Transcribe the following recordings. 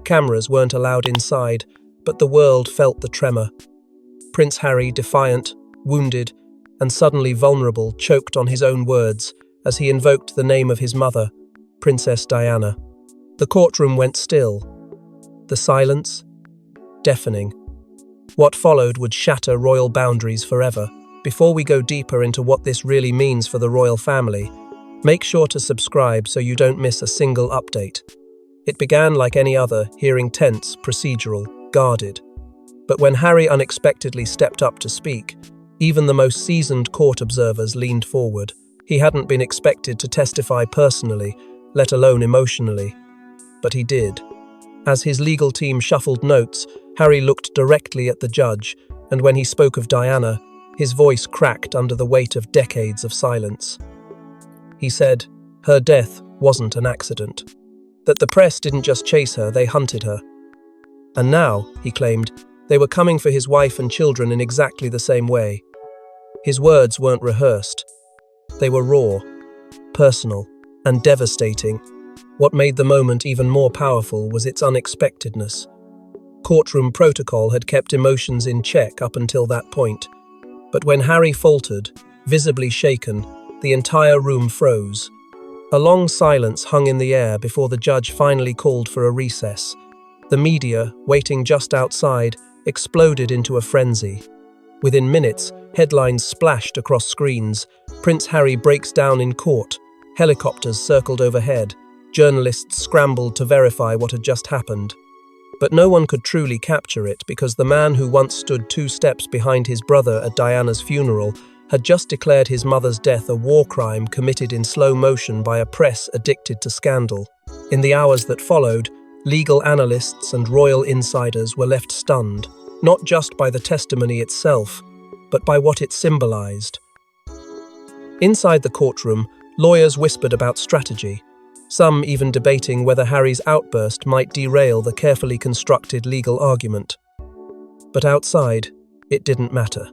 Cameras weren't allowed inside, but the world felt the tremor. Prince Harry, defiant, wounded, and suddenly vulnerable, choked on his own words as he invoked the name of his mother, Princess Diana. The courtroom went still. The silence, deafening. What followed would shatter royal boundaries forever. Before we go deeper into what this really means for the royal family, make sure to subscribe so you don't miss a single update. It began like any other, hearing tense, procedural, guarded. But when Harry unexpectedly stepped up to speak, even the most seasoned court observers leaned forward. He hadn't been expected to testify personally, let alone emotionally. But he did. As his legal team shuffled notes, Harry looked directly at the judge, and when he spoke of Diana, his voice cracked under the weight of decades of silence. He said, her death wasn't an accident. That the press didn't just chase her, they hunted her. And now, he claimed, they were coming for his wife and children in exactly the same way. His words weren't rehearsed. They were raw, personal, and devastating. What made the moment even more powerful was its unexpectedness. Courtroom protocol had kept emotions in check up until that point. But when Harry faltered, visibly shaken, the entire room froze. A long silence hung in the air before the judge finally called for a recess. The media, waiting just outside, exploded into a frenzy. Within minutes, headlines splashed across screens. Prince Harry breaks down in court. Helicopters circled overhead. Journalists scrambled to verify what had just happened. But no one could truly capture it because the man who once stood 2 steps behind his brother at Diana's funeral had just declared his mother's death a war crime committed in slow motion by a press addicted to scandal. In the hours that followed, legal analysts and royal insiders were left stunned, not just by the testimony itself, but by what it symbolized. Inside the courtroom, lawyers whispered about strategy, some even debating whether Harry's outburst might derail the carefully constructed legal argument. But outside, it didn't matter.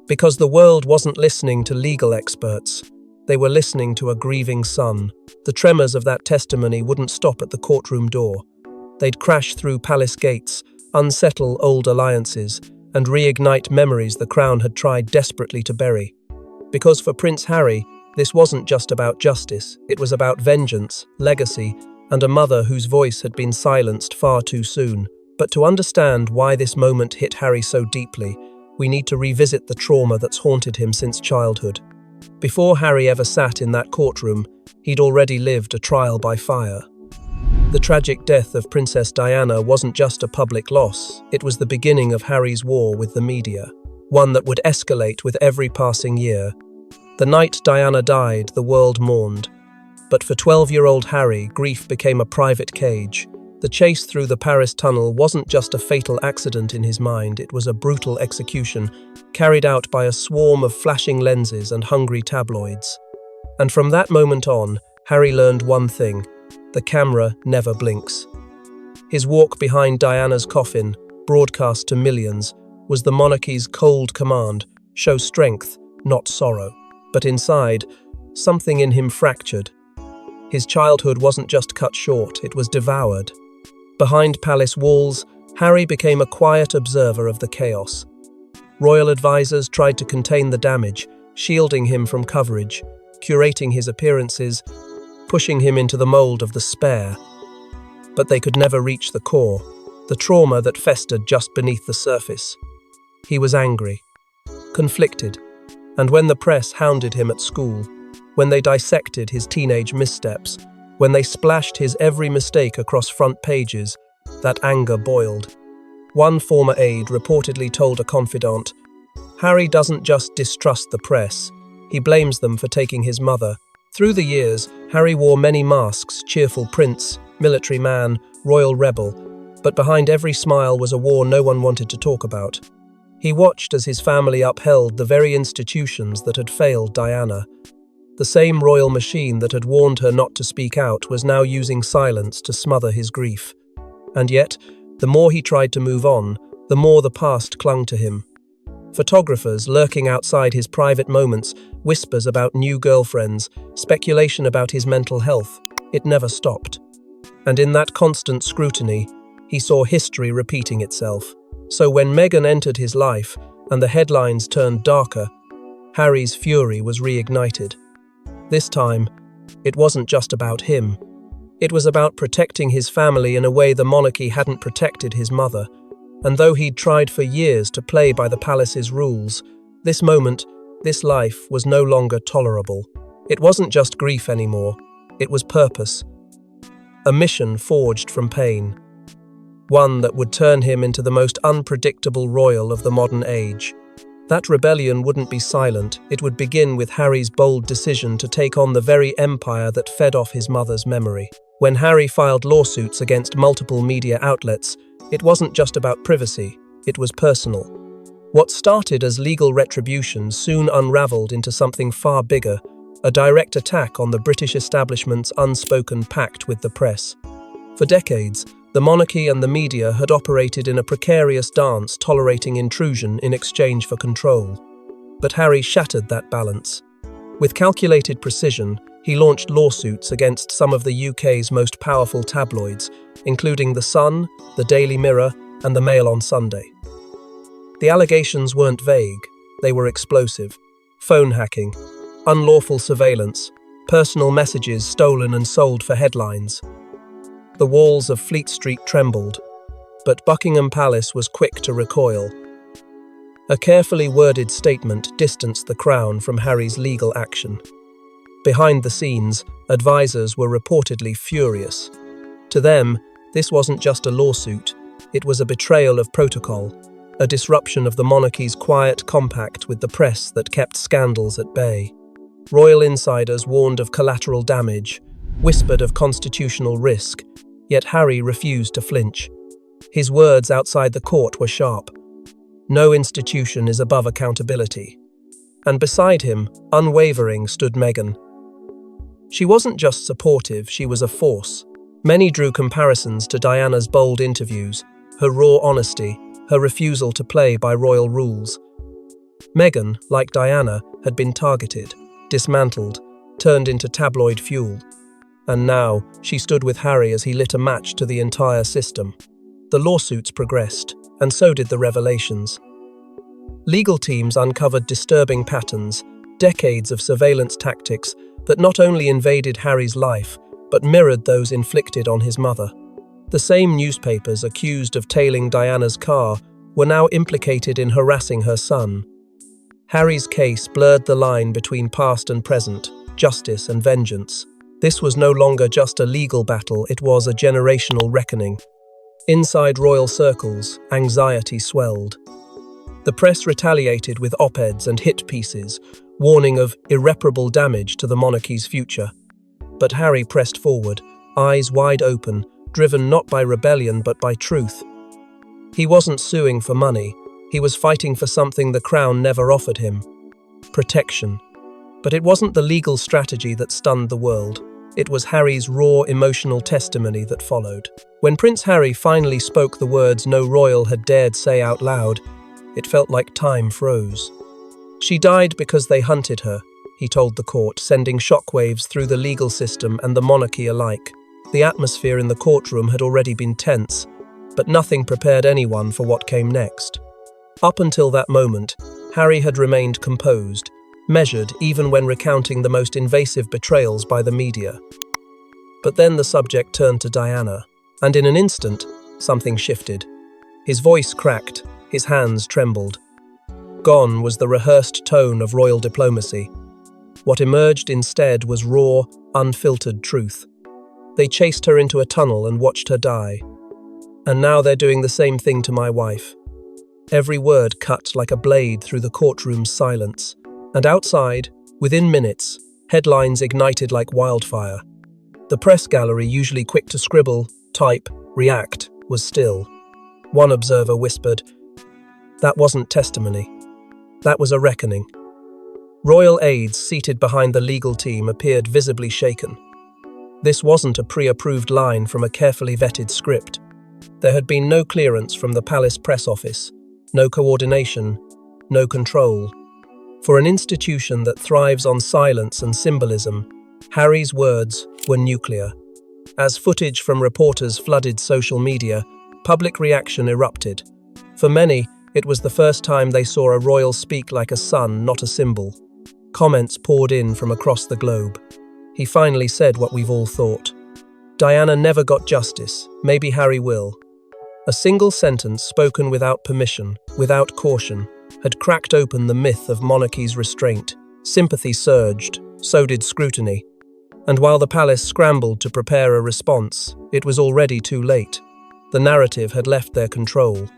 Because the world wasn't listening to legal experts. They were listening to a grieving son. The tremors of that testimony wouldn't stop at the courtroom door. They'd crash through palace gates, unsettle old alliances, and reignite memories the crown had tried desperately to bury. Because for Prince Harry, this wasn't just about justice, it was about vengeance, legacy, and a mother whose voice had been silenced far too soon. But to understand why this moment hit Harry so deeply, we need to revisit the trauma that's haunted him since childhood. Before Harry ever sat in that courtroom, he'd already lived a trial by fire. The tragic death of Princess Diana wasn't just a public loss, it was the beginning of Harry's war with the media, one that would escalate with every passing year. The night Diana died, the world mourned. But for 12-year-old Harry, grief became a private cage. The chase through the Paris tunnel wasn't just a fatal accident in his mind, it was a brutal execution, carried out by a swarm of flashing lenses and hungry tabloids. And from that moment on, Harry learned one thing: the camera never blinks. His walk behind Diana's coffin, broadcast to millions, was the monarchy's cold command: show strength, not sorrow. But inside, something in him fractured. His childhood wasn't just cut short, it was devoured. Behind palace walls, Harry became a quiet observer of the chaos. Royal advisors tried to contain the damage, shielding him from coverage, curating his appearances, pushing him into the mold of the spare. But they could never reach the core, the trauma that festered just beneath the surface. He was angry, conflicted, and when the press hounded him at school, when they dissected his teenage missteps, when they splashed his every mistake across front pages, that anger boiled. One former aide reportedly told a confidant, "Harry doesn't just distrust the press, he blames them for taking his mother." Through the years, Harry wore many masks: cheerful prince, military man, royal rebel, but behind every smile was a war no one wanted to talk about. He watched as his family upheld the very institutions that had failed Diana. The same royal machine that had warned her not to speak out was now using silence to smother his grief. And yet, the more he tried to move on, the more the past clung to him. Photographers lurking outside his private moments, whispers about new girlfriends, speculation about his mental health. It never stopped. And in that constant scrutiny, He saw history repeating itself. So when Meghan entered his life and the headlines turned darker, Harry's fury was reignited. This time, it wasn't just about him. It was about protecting his family in a way the monarchy hadn't protected his mother. And though he'd tried for years to play by the palace's rules, this moment, this life, was no longer tolerable. It wasn't just grief anymore, it was purpose. A mission forged from pain. One that would turn him into the most unpredictable royal of the modern age. That rebellion wouldn't be silent, it would begin with Harry's bold decision to take on the very empire that fed off his mother's memory. When Harry filed lawsuits against multiple media outlets, it wasn't just about privacy, it was personal. What started as legal retribution soon unraveled into something far bigger, a direct attack on the British establishment's unspoken pact with the press. For decades, the monarchy and the media had operated in a precarious dance, tolerating intrusion in exchange for control. But Harry shattered that balance. With calculated precision, he launched lawsuits against some of the UK's most powerful tabloids, including The Sun, The Daily Mirror, and The Mail on Sunday. The allegations weren't vague, they were explosive. Phone hacking, unlawful surveillance, personal messages stolen and sold for headlines. The walls of Fleet Street trembled, but Buckingham Palace was quick to recoil. A carefully worded statement distanced the Crown from Harry's legal action. Behind the scenes, advisors were reportedly furious. To them, this wasn't just a lawsuit, it was a betrayal of protocol, a disruption of the monarchy's quiet compact with the press that kept scandals at bay. Royal insiders warned of collateral damage, whispered of constitutional risk, yet Harry refused to flinch. His words outside the court were sharp. No institution is above accountability. And beside him, unwavering, stood Meghan. She wasn't just supportive, she was a force. Many drew comparisons to Diana's bold interviews, her raw honesty, her refusal to play by royal rules. Meghan, like Diana, had been targeted, dismantled, turned into tabloid fuel. And now, she stood with Harry as he lit a match to the entire system. The lawsuits progressed, and so did the revelations. Legal teams uncovered disturbing patterns, decades of surveillance tactics that not only invaded Harry's life, but mirrored those inflicted on his mother. The same newspapers accused of tailing Diana's car were now implicated in harassing her son. Harry's case blurred the line between past and present, justice and vengeance. This was no longer just a legal battle, it was a generational reckoning. Inside royal circles, anxiety swelled. The press retaliated with op-eds and hit pieces, warning of irreparable damage to the monarchy's future. But Harry pressed forward, eyes wide open, driven not by rebellion but by truth. He wasn't suing for money, he was fighting for something the Crown never offered him: protection. But it wasn't the legal strategy that stunned the world. It was Harry's raw emotional testimony that followed. When Prince Harry finally spoke the words no royal had dared say out loud, it felt like time froze. She died because they hunted her, he told the court, sending shockwaves through the legal system and the monarchy alike. The atmosphere in the courtroom had already been tense, but nothing prepared anyone for what came next. Up until that moment, Harry had remained composed, measured even when recounting the most invasive betrayals by the media. But then the subject turned to Diana, and in an instant, something shifted. His voice cracked, his hands trembled. Gone was the rehearsed tone of royal diplomacy. What emerged instead was raw, unfiltered truth. They chased her into a tunnel and watched her die. And now they're doing the same thing to my wife. Every word cut like a blade through the courtroom's silence. And outside, within minutes, headlines ignited like wildfire. The press gallery, usually quick to scribble, type, react, was still. One observer whispered, "That wasn't testimony. That was a reckoning." Royal aides seated behind the legal team appeared visibly shaken. This wasn't a pre-approved line from a carefully vetted script. There had been no clearance from the palace press office, no coordination, no control. For an institution that thrives on silence and symbolism, Harry's words were nuclear. As footage from reporters flooded social media, Public reaction erupted. For many, it was the first time they saw a royal speak like a son, not a symbol. Comments poured in from across the globe. He finally said what we've all thought. Diana never got justice. Maybe Harry will. A single sentence spoken without permission, without caution, had cracked open the myth of monarchy's restraint. Sympathy surged, so did scrutiny. And while the palace scrambled to prepare a response, it was already too late. The narrative had left their control.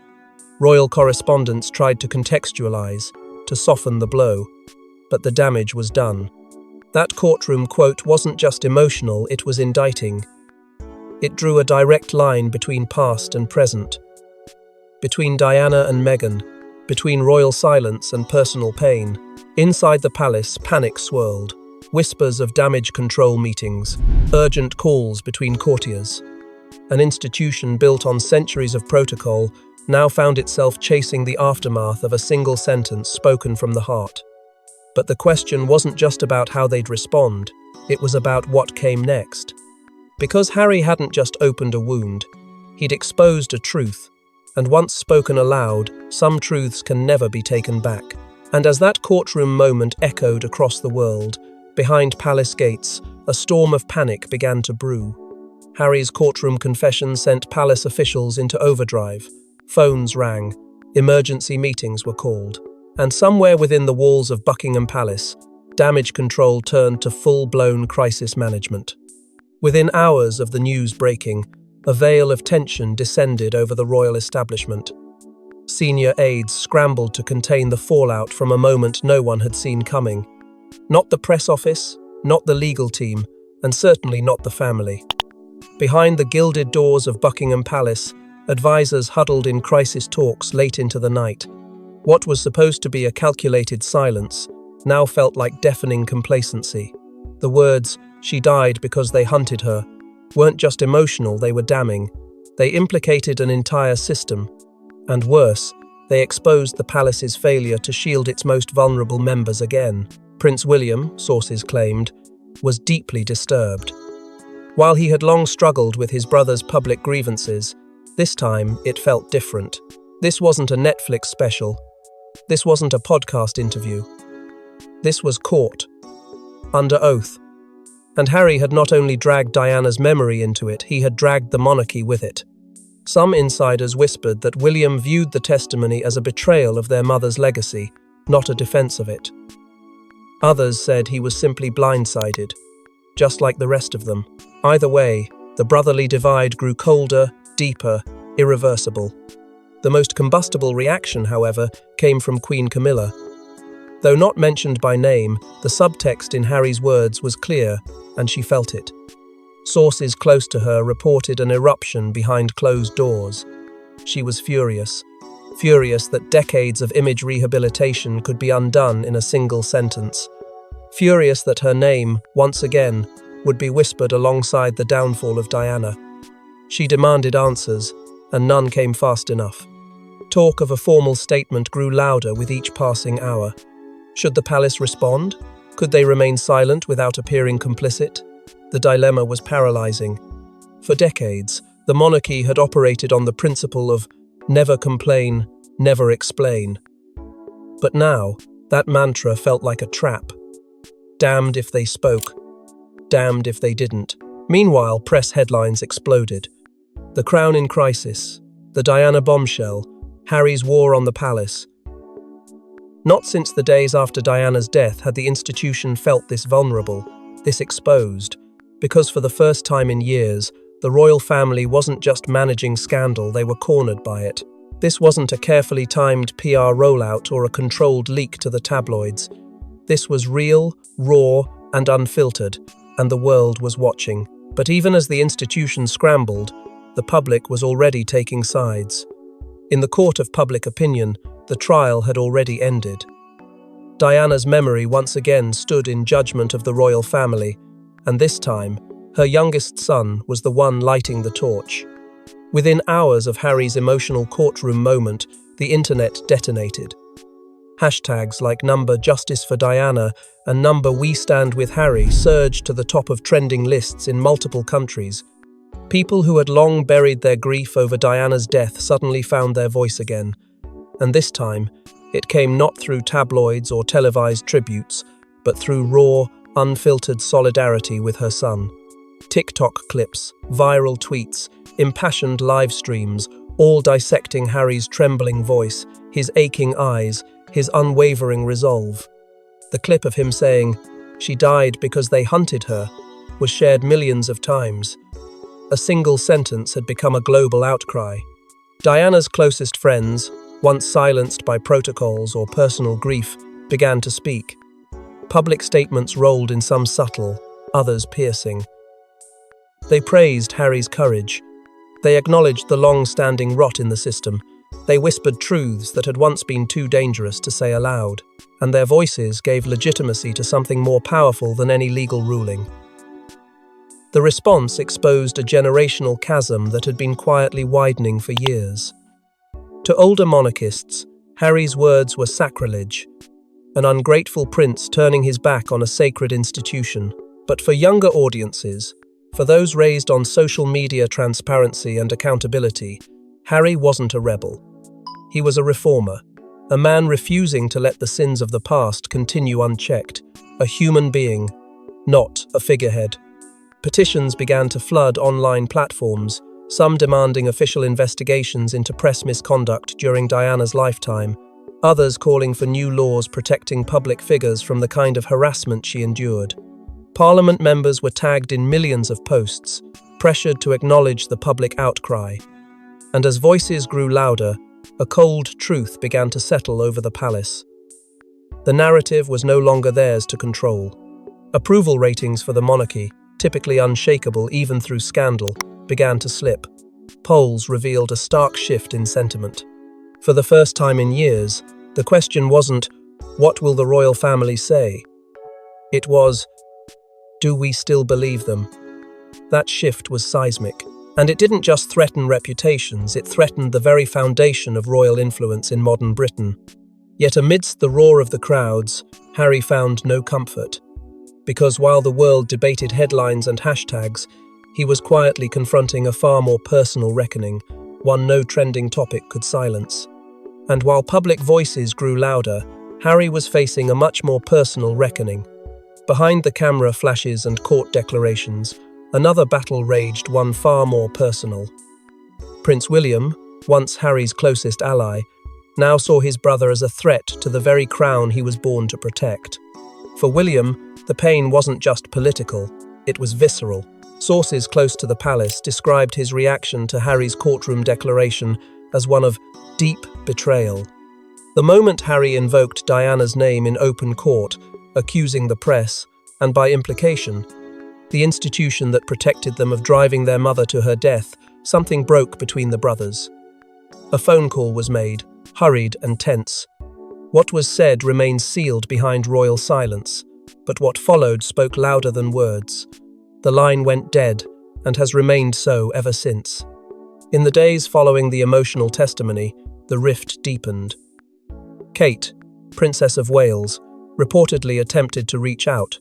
Royal correspondents tried to contextualize, to soften the blow, but the damage was done. That courtroom quote wasn't just emotional, it was indicting. It drew a direct line between past and present, between Diana and Meghan, between royal silence and personal pain. Inside the palace, panic swirled. Whispers of damage control meetings, urgent calls between courtiers. An institution built on centuries of protocol now found itself chasing the aftermath of a single sentence spoken from the heart. But the question wasn't just about how they'd respond, it was about what came next. Because Harry hadn't just opened a wound, he'd exposed a truth, and once spoken aloud, some truths can never be taken back. And as that courtroom moment echoed across the world, behind palace gates, a storm of panic began to brew. Harry's courtroom confession sent palace officials into overdrive. Phones rang, emergency meetings were called, and somewhere within the walls of Buckingham Palace, damage control turned to full-blown crisis management. Within hours of the news breaking, a veil of tension descended over the royal establishment. Senior aides scrambled to contain the fallout from a moment no one had seen coming. Not the press office, not the legal team, and certainly not the family. Behind the gilded doors of Buckingham Palace, advisors huddled in crisis talks late into the night. What was supposed to be a calculated silence now felt like deafening complacency. The words, "she died because they hunted her," weren't just emotional, they were damning. They implicated an entire system. And worse, they exposed the palace's failure to shield its most vulnerable members again. Prince William, sources claimed, was deeply disturbed. While he had long struggled with his brother's public grievances, this time it felt different. This wasn't a Netflix special. This wasn't a podcast interview. This was court, under oath. And Harry had not only dragged Diana's memory into it, he had dragged the monarchy with it. Some insiders whispered that William viewed the testimony as a betrayal of their mother's legacy, not a defense of it. Others said he was simply blindsided, just like the rest of them. Either way, the brotherly divide grew colder, deeper, irreversible. The most combustible reaction, however, came from Queen Camilla. Though not mentioned by name, the subtext in Harry's words was clear, and she felt it. Sources close to her reported an eruption behind closed doors. She was furious that decades of image rehabilitation could be undone in a single sentence. Furious that her name, once again, would be whispered alongside the downfall of Diana. She demanded answers, and none came fast enough. Talk of a formal statement grew louder with each passing hour. Should the palace respond? Could they remain silent without appearing complicit? The dilemma was paralyzing. For decades, the monarchy had operated on the principle of never complain, never explain. But now, that mantra felt like a trap. Damned if they spoke, damned if they didn't. Meanwhile, press headlines exploded. The Crown in crisis, the Diana bombshell, Harry's war on the palace. Not since the days after Diana's death had the institution felt this vulnerable, this exposed, because for the first time in years, the royal family wasn't just managing scandal, they were cornered by it. This wasn't a carefully timed PR rollout or a controlled leak to the tabloids. This was real, raw, and unfiltered, and the world was watching. But even as the institution scrambled, the public was already taking sides. In the court of public opinion, the trial had already ended. Diana's memory once again stood in judgment of the royal family, and this time, her youngest son was the one lighting the torch. Within hours of Harry's emotional courtroom moment, the internet detonated. Hashtags like #Justice for Diana and #We Stand with Harry surged to the top of trending lists in multiple countries. People who had long buried their grief over Diana's death suddenly found their voice again, and this time, it came not through tabloids or televised tributes, but through raw, unfiltered solidarity with her son. TikTok clips, viral tweets, impassioned live streams, all dissecting Harry's trembling voice, his aching eyes, his unwavering resolve. The clip of him saying, "She died because they hunted her," was shared millions of times. A single sentence had become a global outcry. Diana's closest friends, once silenced by protocols or personal grief, began to speak. Public statements rolled in some subtle, others piercing. They praised Harry's courage. They acknowledged the long-standing rot in the system. They whispered truths that had once been too dangerous to say aloud, and their voices gave legitimacy to something more powerful than any legal ruling. The response exposed a generational chasm that had been quietly widening for years. To older monarchists, Harry's words were sacrilege, an ungrateful prince turning his back on a sacred institution. But for younger audiences, for those raised on social media transparency and accountability, Harry wasn't a rebel. He was a reformer, a man refusing to let the sins of the past continue unchecked, a human being, not a figurehead. Petitions began to flood online platforms, some demanding official investigations into press misconduct during Diana's lifetime, others calling for new laws protecting public figures from the kind of harassment she endured. Parliament members were tagged in millions of posts, pressured to acknowledge the public outcry. And as voices grew louder, a cold truth began to settle over the palace. The narrative was no longer theirs to control. Approval ratings for the monarchy, typically unshakable even through scandal, began to slip. Polls revealed a stark shift in sentiment. For the first time in years, the question wasn't, "What will the royal family say?" It was, "Do we still believe them?" That shift was seismic. And it didn't just threaten reputations, it threatened the very foundation of royal influence in modern Britain. Yet amidst the roar of the crowds, Harry found no comfort. Because while the world debated headlines and hashtags, he was quietly confronting a far more personal reckoning, one no trending topic could silence. And while public voices grew louder, Harry was facing a much more personal reckoning. Behind the camera flashes and court declarations, another battle raged, one far more personal. Prince William, once Harry's closest ally, now saw his brother as a threat to the very crown he was born to protect. For William, the pain wasn't just political, it was visceral. Sources close to the palace described his reaction to Harry's courtroom declaration as one of deep betrayal. The moment Harry invoked Diana's name in open court, accusing the press, and by implication, the institution that protected them of driving their mother to her death, something broke between the brothers. A phone call was made, hurried and tense. What was said remained sealed behind royal silence, but what followed spoke louder than words. The line went dead, and has remained so ever since. In the days following the emotional testimony, the rift deepened. Kate, Princess of Wales, reportedly attempted to reach out.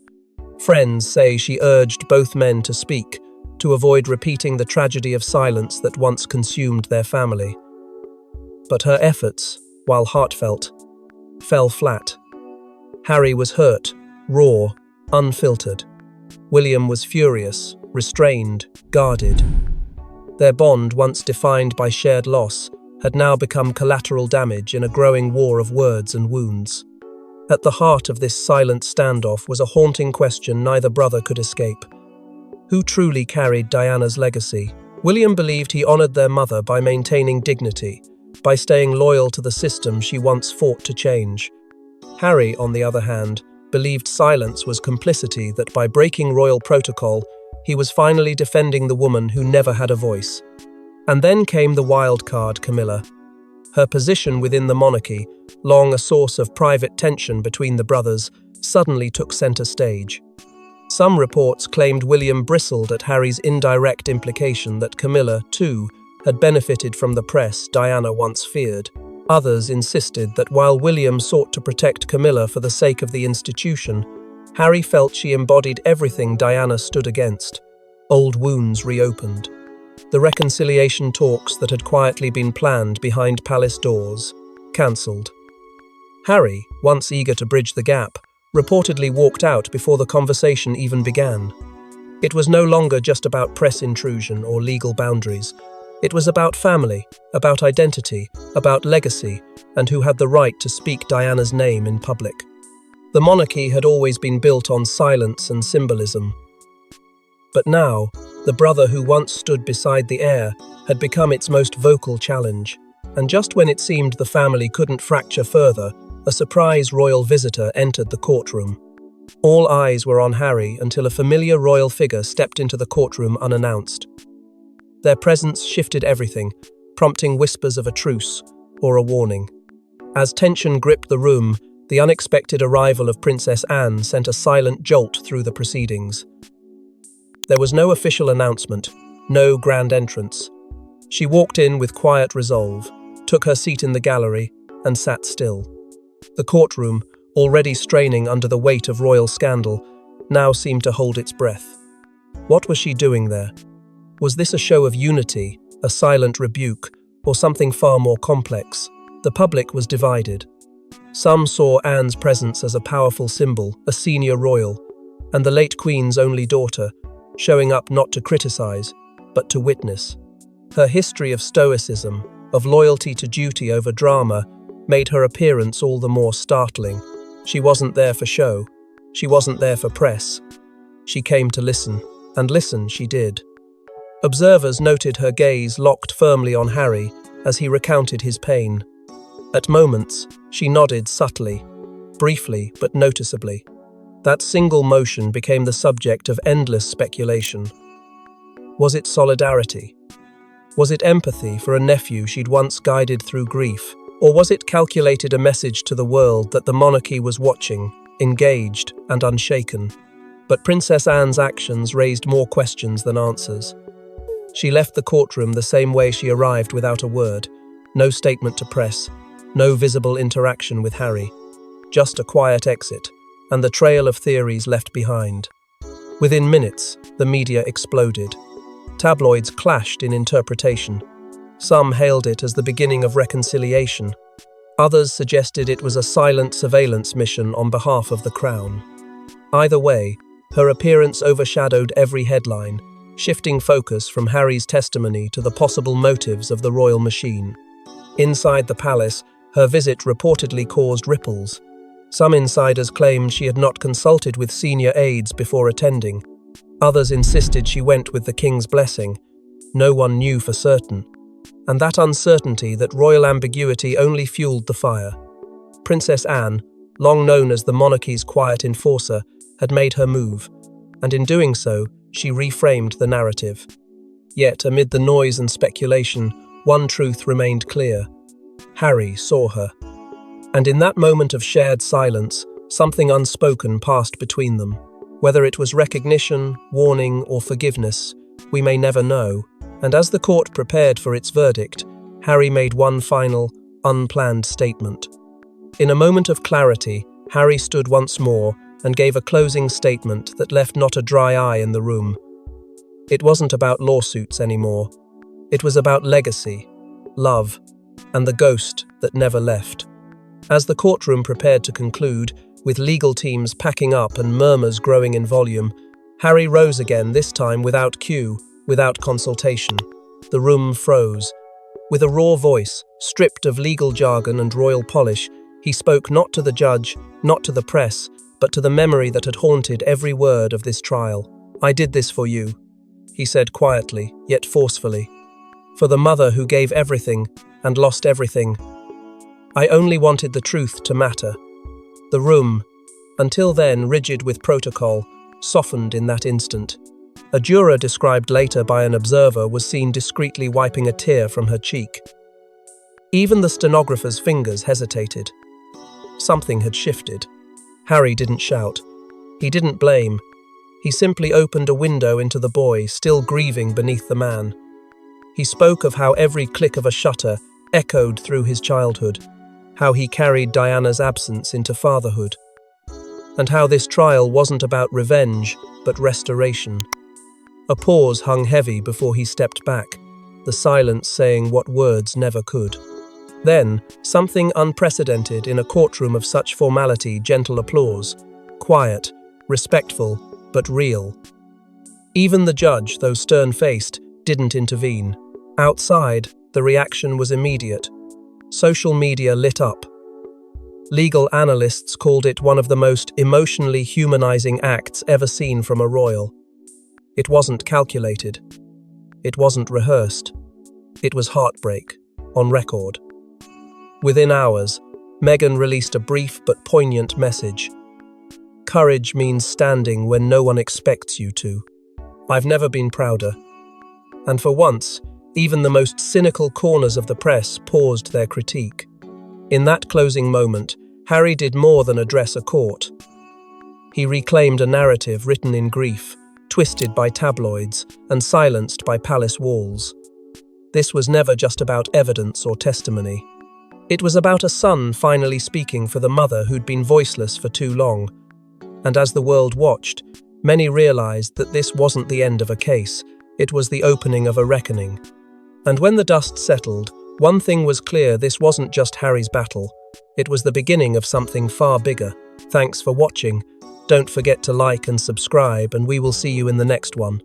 Friends say she urged both men to speak, to avoid repeating the tragedy of silence that once consumed their family. But her efforts, while heartfelt, fell flat. Harry was hurt, raw, unfiltered. William was furious, restrained, guarded. Their bond, once defined by shared loss, had now become collateral damage in a growing war of words and wounds. At the heart of this silent standoff was a haunting question neither brother could escape. Who truly carried Diana's legacy? William believed he honored their mother by maintaining dignity, by staying loyal to the system she once fought to change. Harry, on the other hand, believed silence was complicity, that by breaking royal protocol, he was finally defending the woman who never had a voice. And then came the wild card, Camilla. Her position within the monarchy, long a source of private tension between the brothers, suddenly took center stage. Some reports claimed William bristled at Harry's indirect implication that Camilla, too, had benefited from the press Diana once feared. Others insisted that while William sought to protect Camilla for the sake of the institution, Harry felt she embodied everything Diana stood against. Old wounds reopened. The reconciliation talks that had quietly been planned behind palace doors, cancelled. Harry, once eager to bridge the gap, reportedly walked out before the conversation even began. It was no longer just about press intrusion or legal boundaries. It was about family, about identity, about legacy, and who had the right to speak Diana's name in public. The monarchy had always been built on silence and symbolism. But now, the brother who once stood beside the heir had become its most vocal challenge. And just when it seemed the family couldn't fracture further, a surprise royal visitor entered the courtroom. All eyes were on Harry until a familiar royal figure stepped into the courtroom unannounced. Their presence shifted everything, prompting whispers of a truce or a warning. As tension gripped the room, the unexpected arrival of Princess Anne sent a silent jolt through the proceedings. There was no official announcement, no grand entrance. She walked in with quiet resolve, took her seat in the gallery, and sat still. The courtroom, already straining under the weight of royal scandal, now seemed to hold its breath. What was she doing there? Was this a show of unity, a silent rebuke, or something far more complex? The public was divided. Some saw Anne's presence as a powerful symbol, a senior royal, and the late Queen's only daughter, showing up not to criticize, but to witness. Her history of stoicism, of loyalty to duty over drama, made her appearance all the more startling. She wasn't there for show. She wasn't there for press. She came to listen, and listen she did. Observers noted her gaze locked firmly on Harry as he recounted his pain. At moments, she nodded subtly, briefly but noticeably. That single motion became the subject of endless speculation. Was it solidarity? Was it empathy for a nephew she'd once guided through grief? Or was it calculated a message to the world that the monarchy was watching, engaged and unshaken? But Princess Anne's actions raised more questions than answers. She left the courtroom the same way she arrived, without a word. No statement to press, no visible interaction with Harry. Just a quiet exit, and the trail of theories left behind. Within minutes, the media exploded. Tabloids clashed in interpretation. Some hailed it as the beginning of reconciliation. Others suggested it was a silent surveillance mission on behalf of the crown. Either way, her appearance overshadowed every headline, shifting focus from Harry's testimony to the possible motives of the royal machine. Inside the palace, her visit reportedly caused ripples. Some insiders claimed she had not consulted with senior aides before attending. Others insisted she went with the king's blessing. No one knew for certain. And that uncertainty, that royal ambiguity, only fueled the fire. Princess Anne, long known as the monarchy's quiet enforcer, had made her move, and in doing so, she reframed the narrative. Yet, amid the noise and speculation, one truth remained clear. Harry saw her. And in that moment of shared silence, something unspoken passed between them. Whether it was recognition, warning, or forgiveness, we may never know. And as the court prepared for its verdict, Harry made one final, unplanned statement. In a moment of clarity, Harry stood once more and gave a closing statement that left not a dry eye in the room. It wasn't about lawsuits anymore. It was about legacy, love, and the ghost that never left. As the courtroom prepared to conclude, with legal teams packing up and murmurs growing in volume, Harry rose again, this time without cue, without consultation. The room froze. With a raw voice, stripped of legal jargon and royal polish, he spoke not to the judge, not to the press, but to the memory that had haunted every word of this trial. "I did this for you," he said quietly, yet forcefully. "For the mother who gave everything and lost everything. I only wanted the truth to matter." The room, until then rigid with protocol, softened in that instant. A juror, described later by an observer, was seen discreetly wiping a tear from her cheek. Even the stenographer's fingers hesitated. Something had shifted. Harry didn't shout. He didn't blame. He simply opened a window into the boy, still grieving beneath the man. He spoke of how every click of a shutter echoed through his childhood, how he carried Diana's absence into fatherhood, and how this trial wasn't about revenge, but restoration. A pause hung heavy before he stepped back, the silence saying what words never could. Then, something unprecedented in a courtroom of such formality, gentle applause. Quiet, respectful, but real. Even the judge, though stern-faced, didn't intervene. Outside, the reaction was immediate. Social media lit up. Legal analysts called it one of the most emotionally humanizing acts ever seen from a royal. It wasn't calculated. It wasn't rehearsed. It was heartbreak, on record. Within hours, Meghan released a brief but poignant message. Courage means standing when no one expects you to. I've never been prouder. And for once, even the most cynical corners of the press paused their critique. In that closing moment, Harry did more than address a court. He reclaimed a narrative written in grief, twisted by tabloids, and silenced by palace walls. This was never just about evidence or testimony. It was about a son finally speaking for the mother who'd been voiceless for too long. And as the world watched, many realized that this wasn't the end of a case, it was the opening of a reckoning. And when the dust settled, one thing was clear: this wasn't just Harry's battle. It was the beginning of something far bigger. Thanks for watching. Don't forget to like and subscribe, and we will see you in the next one.